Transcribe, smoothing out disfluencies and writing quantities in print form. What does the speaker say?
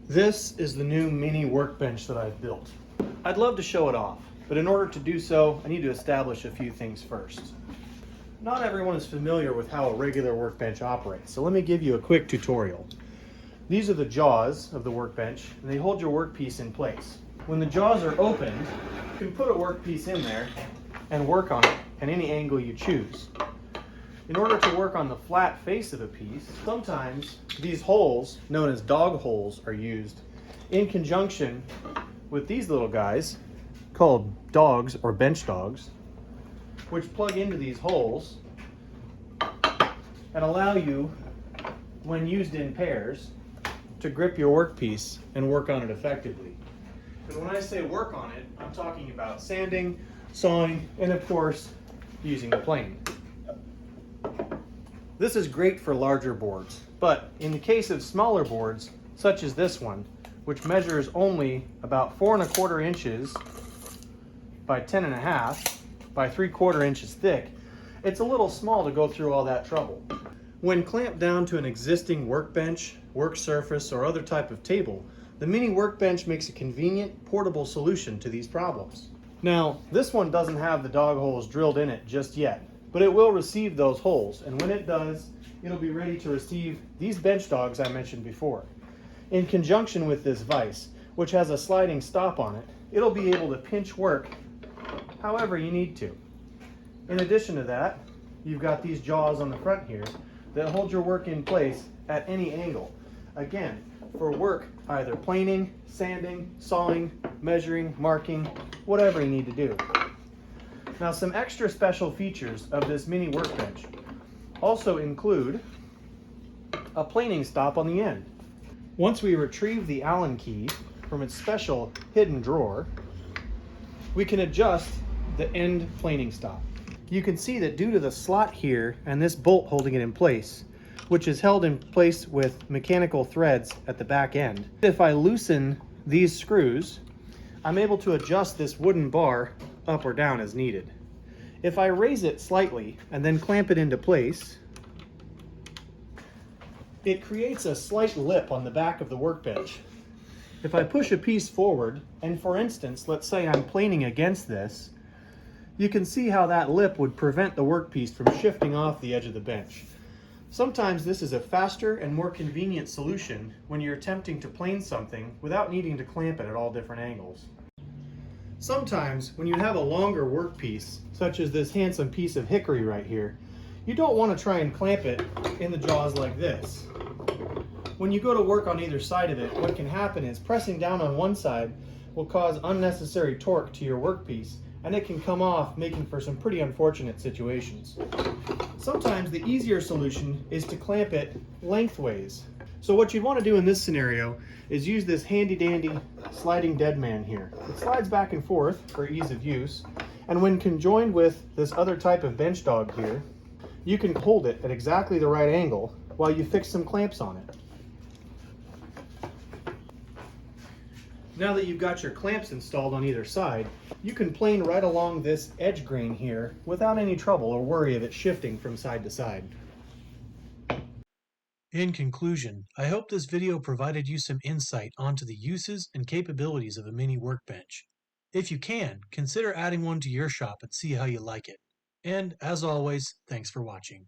This is the new mini workbench that I've built. I'd love to show it off, but in order to do so, I need to establish a few things first. Not everyone is familiar with how a regular workbench operates, so let me give you a quick tutorial. These are the jaws of the workbench, and they hold your workpiece in place. When the jaws are opened, you can put a workpiece in there and work on it at any angle you choose. In order to work on the flat face of a piece, sometimes these holes, known as dog holes, are used in conjunction with these little guys called dogs or bench dogs, which plug into these holes and allow you, when used in pairs, to grip your workpiece and work on it effectively. And when I say work on it, I'm talking about sanding, sawing, and of course, using the plane. This is great for larger boards, but in the case of smaller boards, such as this one, which measures only about 4 1/4 inches by 10 1/2 by 3/4 inches thick, it's a little small to go through all that trouble. When clamped down to an existing workbench, work surface, or other type of table, the mini workbench makes a convenient, portable solution to these problems. Now, this one doesn't have the dog holes drilled in it just yet, but it will receive those holes, and when it does, it'll be ready to receive these bench dogs I mentioned before. In conjunction with this vise, which has a sliding stop on it, it'll be able to pinch work however you need to. In addition to that, you've got these jaws on the front here that hold your work in place at any angle. Again, for work either planing, sanding, sawing, measuring, marking, whatever you need to do. Now, some extra special features of this mini workbench also include a planing stop on the end. Once we retrieve the Allen key from its special hidden drawer, we can adjust the end planing stop. You can see that due to the slot here and this bolt holding it in place, which is held in place with mechanical threads at the back end, if I loosen these screws, I'm able to adjust this wooden bar up or down as needed. If I raise it slightly and then clamp it into place, it creates a slight lip on the back of the workbench. If I push a piece forward, and for instance, let's say I'm planing against this, you can see how that lip would prevent the workpiece from shifting off the edge of the bench. Sometimes this is a faster and more convenient solution when you're attempting to plane something without needing to clamp it at all different angles. Sometimes when you have a longer workpiece, such as this handsome piece of hickory right here, you don't want to try and clamp it in the jaws like this. When you go to work on either side of it, what can happen is pressing down on one side will cause unnecessary torque to your workpiece, and it can come off, making for some pretty unfortunate situations. Sometimes the easier solution is to clamp it lengthways. So what you'd want to do in this scenario is use this handy dandy sliding dead man here. It slides back and forth for ease of use, and when conjoined with this other type of bench dog here, you can hold it at exactly the right angle while you fix some clamps on it. Now that you've got your clamps installed on either side, you can plane right along this edge grain here without any trouble or worry of it shifting from side to side. In conclusion, I hope this video provided you some insight onto the uses and capabilities of a mini workbench. If you can, consider adding one to your shop and see how you like it. And as always, thanks for watching.